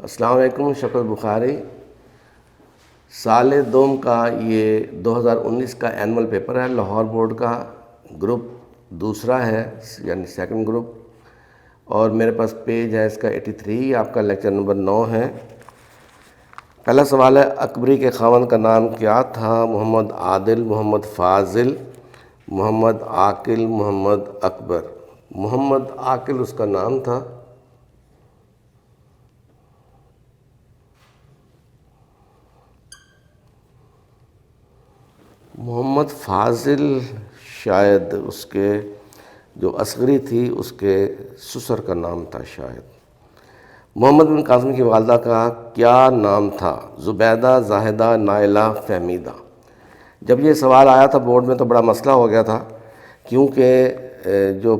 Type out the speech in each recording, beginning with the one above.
السلام علیکم. شکر بخاری سال دوم کا یہ 2019 کا اینول پیپر ہے. لاہور بورڈ کا گروپ دوسرا ہے یعنی سیکنڈ گروپ، اور میرے پاس پیج ہے اس کا 83. آپ کا لیکچر نمبر 9 ہے. پہلا سوال ہے، اکبری کے خاوند کا نام کیا تھا؟ محمد عادل، محمد فاضل، محمد عاقل، محمد اکبر. محمد عاقل اس کا نام تھا. محمد فاضل شاید اس کے جو اصغری تھی اس کے سسر کا نام تھا شاید. محمد بن قاسم کی والدہ کا کیا نام تھا؟ زبیدہ، زاہدہ، نائلہ، فہمیدہ. جب یہ سوال آیا تھا بورڈ میں تو بڑا مسئلہ ہو گیا تھا، کیونکہ جو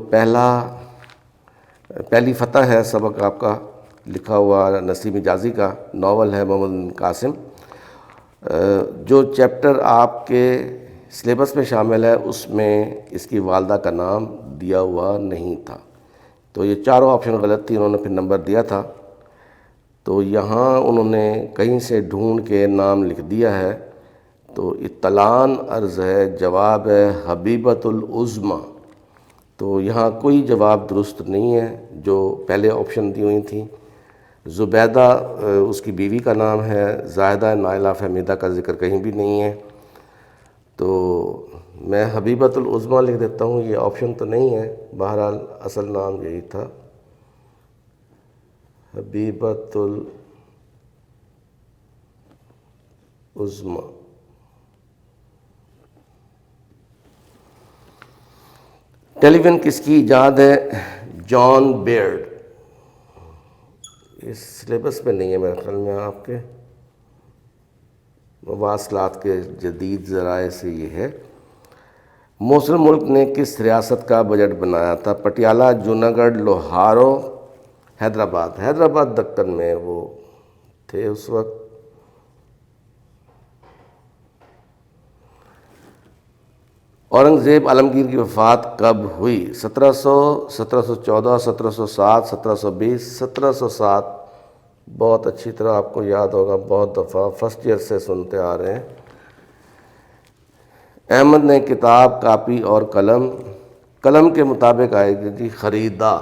پہلی فتح ہے سبق آپ کا لکھا ہوا نسیم حجازی کا ناول ہے محمد بن قاسم، جو چیپٹر آپ کے سلیبس میں شامل ہے اس میں اس کی والدہ کا نام دیا ہوا نہیں تھا. تو یہ چاروں آپشن غلط تھی. انہوں نے پھر نمبر دیا تھا تو یہاں انہوں نے کہیں سے ڈھونڈ کے نام لکھ دیا ہے. تو اطلاعاً عرض ہے، جواب ہے حبیبۃ العظمیٰ. تو یہاں کوئی جواب درست نہیں ہے جو پہلے آپشن دی ہوئی تھیں. زبیدہ اس کی بیوی کا نام ہے، زاہدہ، نائلہ، فہمیدہ کا ذکر کہیں بھی نہیں ہے. تو میں حبیبۃ العظمیٰ لکھ دیتا ہوں، یہ آپشن تو نہیں ہے. بہرحال اصل نام یہی تھا، حبیبۃ العظمیٰ. ٹیلی ویژن کس کی ایجاد ہے؟ جان بیئرڈ. اس سلیبس میں نہیں ہے میرے خیال میں. آپ کے مواصلات کے جدید ذرائع سے یہ ہے. موصل ملک نے کس ریاست کا بجٹ بنایا تھا؟ پٹیالہ، جوناگڑھ، لوہارو، حیدرآباد. حیدرآباد دکن میں وہ تھے اس وقت. اورنگزیب عالمگیر کی وفات کب ہوئی؟ 1700، 1714، 1707، 1720. 1707 بہت اچھی طرح آپ کو یاد ہوگا، بہت دفعہ فرسٹ ایئر سے سنتے آ رہے ہیں. احمد نے کتاب، کاپی اور قلم کے مطابق آئے گی جی خریدا.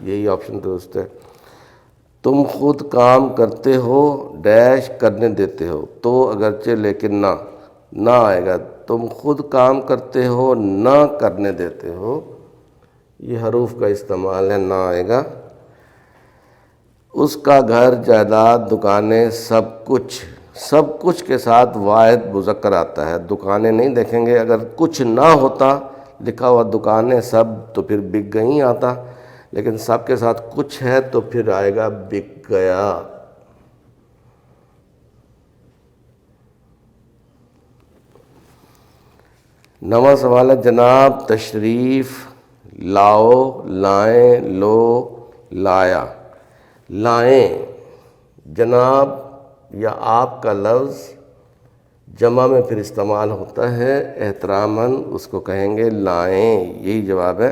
یہی آپشن درست ہے. تم خود کام کرتے ہو ڈیش کرنے دیتے ہو تو اگرچہ لیکن نہ آئے گا. تم خود کام کرتے ہو نہ کرنے دیتے ہو، یہ حروف کا استعمال ہے، نہ آئے گا. اس کا گھر، جائیداد، دکانیں، سب کچھ کے ساتھ واحد مذکر آتا ہے. دکانیں نہیں دیکھیں گے. اگر کچھ نہ ہوتا لکھا ہوا دکانیں سب تو پھر بک گئیں آتا، لیکن سب کے ساتھ کچھ ہے تو پھر آئے گا بک گیا. نواں سوال ہے، جناب، تشریف، لاؤ، لائیں، لو، لایا. لائیں جناب یا آپ کا لفظ جمع میں پھر استعمال ہوتا ہے، احتراماً اس کو کہیں گے لائیں. یہی جواب ہے.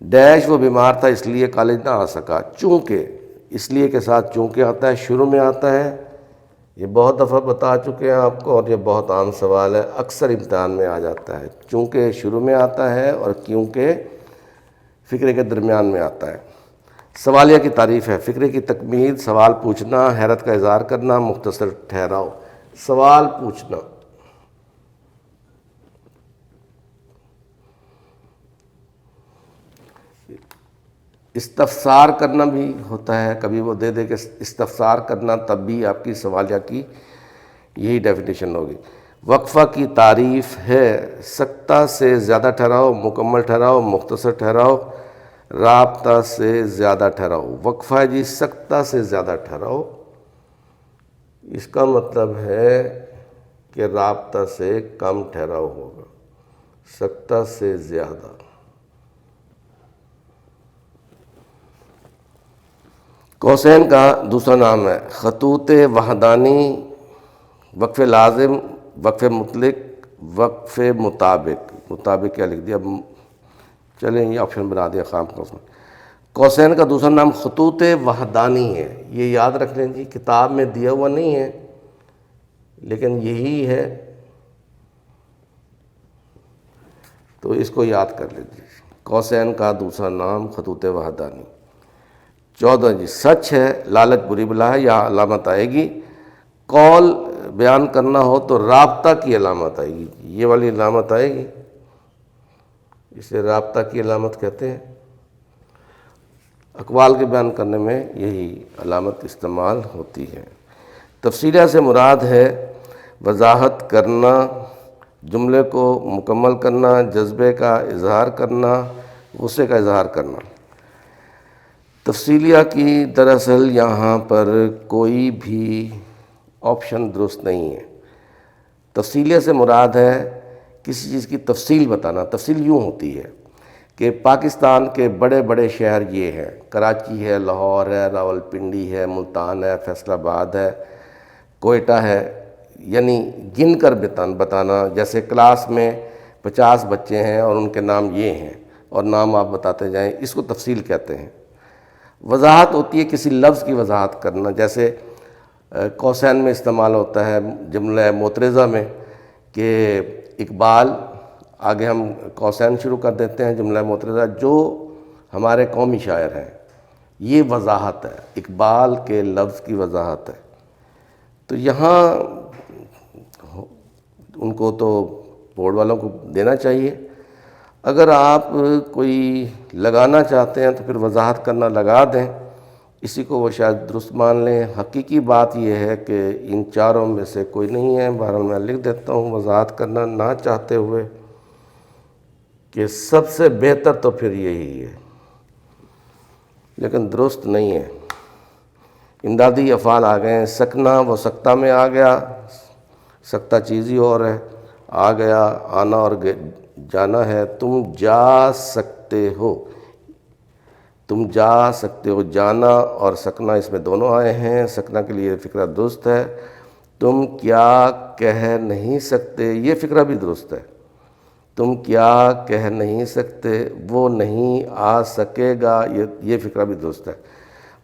ڈیش وہ بیمار تھا اس لیے کالج نہ آ سکا. چونکہ، اس لیے کے ساتھ چونکہ آتا ہے، شروع میں آتا ہے. یہ بہت دفعہ بتا چکے ہیں آپ کو، اور یہ بہت عام سوال ہے، اکثر امتحان میں آ جاتا ہے. چونکہ شروع میں آتا ہے اور کیونکہ فقرے کے درمیان میں آتا ہے. سوالیہ کی تعریف ہے، فقرے کی تکمیل، سوال پوچھنا، حیرت کا اظہار کرنا، مختصر ٹھہراؤ. سوال پوچھنا. استفسار کرنا بھی ہوتا ہے، کبھی وہ دے دے کہ استفسار کرنا، تب بھی آپ کی سوالیہ کی یہی ڈیفینیشن ہوگی. وقفہ کی تعریف ہے، سکتہ سے زیادہ ٹھہراؤ، مکمل ٹھہراؤ، مختصر ٹھہراؤ، رابطہ سے زیادہ ٹھہراؤ. وقفہ ہے جی سکتہ سے زیادہ ٹھہراؤ. اس کا مطلب ہے کہ رابطہ سے کم ٹھہراؤ ہوگا، سکتہ سے زیادہ. قوسین کا دوسرا نام ہے خطوط وحدانی، وقف لازم، وقف مطلق، وقف مطابق. کیا لکھ دیا؟ چلیں یہ آپشن بنا دیا خام خاص میں. قوسین کا دوسرا نام خطوط وحدانی ہے، یہ یاد رکھ لیں جی، کتاب میں دیا ہوا نہیں ہے لیکن یہی ہے، تو اس کو یاد کر لیجیے، قوسین کا دوسرا نام خطوط وحدانی۔ 14 جی، سچ ہے لالچ بری بلا ہے، یا علامت آئے گی، قول بیان کرنا ہو تو رابطہ کی علامت آئے گی، یہ والی علامت آئے گی، اسے رابطہ کی علامت کہتے ہیں۔ اقوال کے بیان کرنے میں یہی علامت استعمال ہوتی ہے۔ تفصیلیہ سے مراد ہے وضاحت کرنا، جملے کو مکمل کرنا، جذبے کا اظہار کرنا، غصے کا اظہار کرنا۔ تفصیلیہ کی دراصل یہاں پر کوئی بھی آپشن درست نہیں ہے۔ تفصیلیہ سے مراد ہے کسی چیز کی تفصیل بتانا۔ تفصیل یوں ہوتی ہے کہ پاکستان کے بڑے بڑے شہر یہ ہیں، کراچی ہے، لاہور ہے، راولپنڈی ہے، ملتان ہے، فیصل آباد ہے، کوئٹہ ہے، یعنی گن کر بتانا، جیسے کلاس میں 50 بچے ہیں اور ان کے نام یہ ہیں اور نام آپ بتاتے جائیں، اس کو تفصیل کہتے ہیں۔ وضاحت ہوتی ہے کسی لفظ کی وضاحت کرنا، جیسے قوسین میں استعمال ہوتا ہے جملہ معترضہ میں کہ اقبال، آگے ہم قوسین شروع کر دیتے ہیں جملہ معترضہ، جو ہمارے قومی شاعر ہیں، یہ وضاحت ہے، اقبال کے لفظ کی وضاحت ہے۔ تو یہاں ان کو تو بورڈ والوں کو دینا چاہیے، اگر آپ کوئی لگانا چاہتے ہیں تو پھر وضاحت کرنا لگا دیں، اسی کو وہ شاید درست مان لیں۔ حقیقی بات یہ ہے کہ ان چاروں میں سے کوئی نہیں ہے، بہرحال میں لکھ دیتا ہوں وضاحت کرنا نہ چاہتے ہوئے کہ سب سے بہتر تو پھر یہی ہے، لیکن درست نہیں ہے۔ امدادی افعال آ گئے ہیں، سکنا وہ سکتہ میں آ گیا، سکتہ چیز ہی اور ہے، آ گیا، آنا اور جانا ہے۔ تم جا سکتے ہو، تم جا سکتے ہو، جانا اور سکنا اس میں دونوں آئے ہیں، سکنا کے لیے فقرہ درست ہے۔ تم کیا کہہ نہیں سکتے، یہ فقرہ بھی درست ہے۔ تم کیا کہہ نہیں سکتے، وہ نہیں آ سکے گا، یہ فقرہ بھی درست ہے۔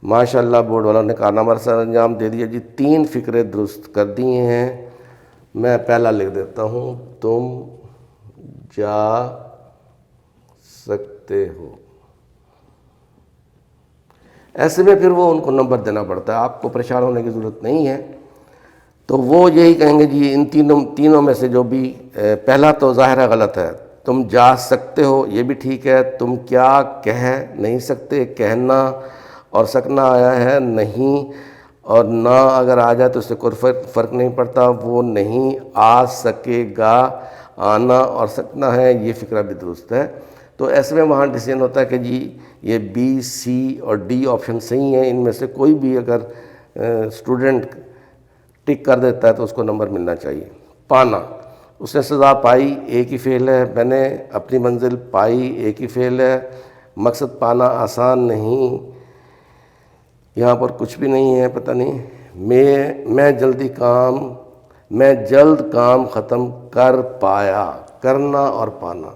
ماشاءاللہ بورڈ والوں نے کارنامہ سر انجام دے دیا جی، 3 فقرے درست کر دیے ہیں۔ میں پہلا لکھ دیتا ہوں، تم جا سکتے ہو۔ ایسے میں پھر وہ ان کو نمبر دینا پڑتا ہے، آپ کو پریشان ہونے کی ضرورت نہیں ہے۔ تو وہ یہی کہیں گے جی ان تینوں میں سے جو بھی پہلا تو ظاہر ہے غلط ہے، تم جا سکتے ہو یہ بھی ٹھیک ہے، تم کیا کہہ نہیں سکتے، کہنا اور سکنا آیا ہے نہیں، اور نہ اگر آ جائے تو اس سے کوئی فرق نہیں پڑتا، وہ نہیں آ سکے گا، آنا اور سکنا ہے، یہ فقرہ بھی درست ہے۔ تو ایسے میں وہاں ڈیسیژن ہوتا ہے کہ جی یہ بی، سی اور ڈی آپشن صحیح ہیں، ان میں سے کوئی بھی اگر اسٹوڈنٹ ٹک کر دیتا ہے تو اس کو نمبر ملنا چاہیے۔ پانا، اس نے سزا پائی، ایک ہی فعل ہے، میں نے اپنی منزل پائی، ایک ہی فعل ہے، مقصد پانا آسان نہیں، یہاں پر کچھ بھی نہیں ہے، پتہ نہیں، میں جلد کام ختم کر پایا، کرنا اور پانا،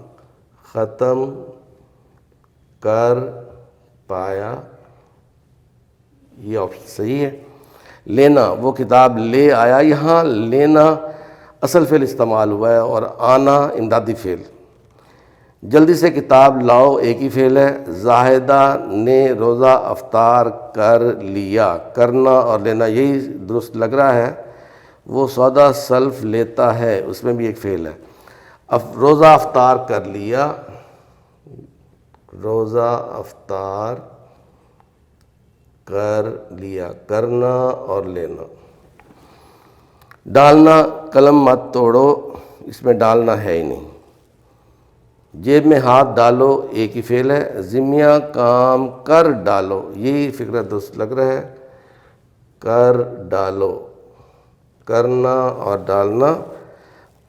ختم کر پایا، یہ آپشن صحیح ہے۔ لینا، وہ کتاب لے آیا، یہاں لینا اصل فعل استعمال ہوا ہے اور آنا امدادی فعل۔ جلدی سے کتاب لاؤ، ایک ہی فعل ہے۔ زاہدہ نے روزہ افطار کر لیا، کرنا اور لینا یہی درست لگ رہا ہے۔ وہ سودا سلف لیتا ہے، اس میں بھی ایک فعل ہے۔ روزہ افطار کر لیا، روزہ افطار کر لیا، کرنا اور لینا۔ ڈالنا، قلم مت توڑو، اس میں ڈالنا ہے ہی نہیں۔ جیب میں ہاتھ ڈالو، ایک ہی فعل ہے۔ ذمہ کام کر ڈالو، یہی فقرہ درست لگ رہا ہے، کر ڈالو، کرنا اور ڈالنا۔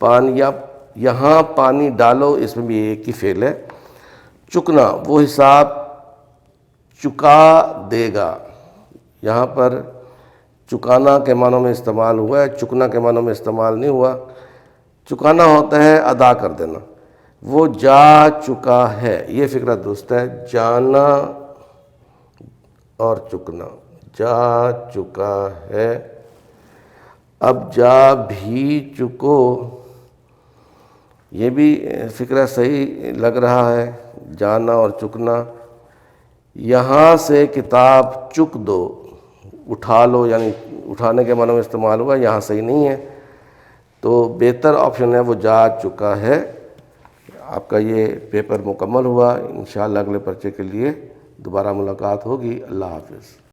پانی، یہاں پانی ڈالو، اس میں بھی ایک ہی فعل ہے۔ چکنا، وہ حساب چکا دے گا، یہاں پر چکانا کے معنوں میں استعمال ہوا ہے، چکنا کے معنوں میں استعمال نہیں ہوا۔ چکانا ہوتا ہے ادا کر دینا۔ وہ جا چکا ہے، یہ فقرہ درست ہے۔ جانا اور چکنا، جا چکا ہے، اب جا بھی چکو، یہ بھی فقرہ صحیح لگ رہا ہے، جانا اور چکنا۔ یہاں سے کتاب چک دو، اٹھا لو، یعنی اٹھانے کے معنی میں استعمال ہوا، یہاں صحیح نہیں ہے، تو بہتر آپشن ہے وہ جا چکا ہے۔ آپ کا یہ پیپر مکمل ہوا، انشاءاللہ اگلے پرچے کے لیے دوبارہ ملاقات ہوگی۔ اللہ حافظ۔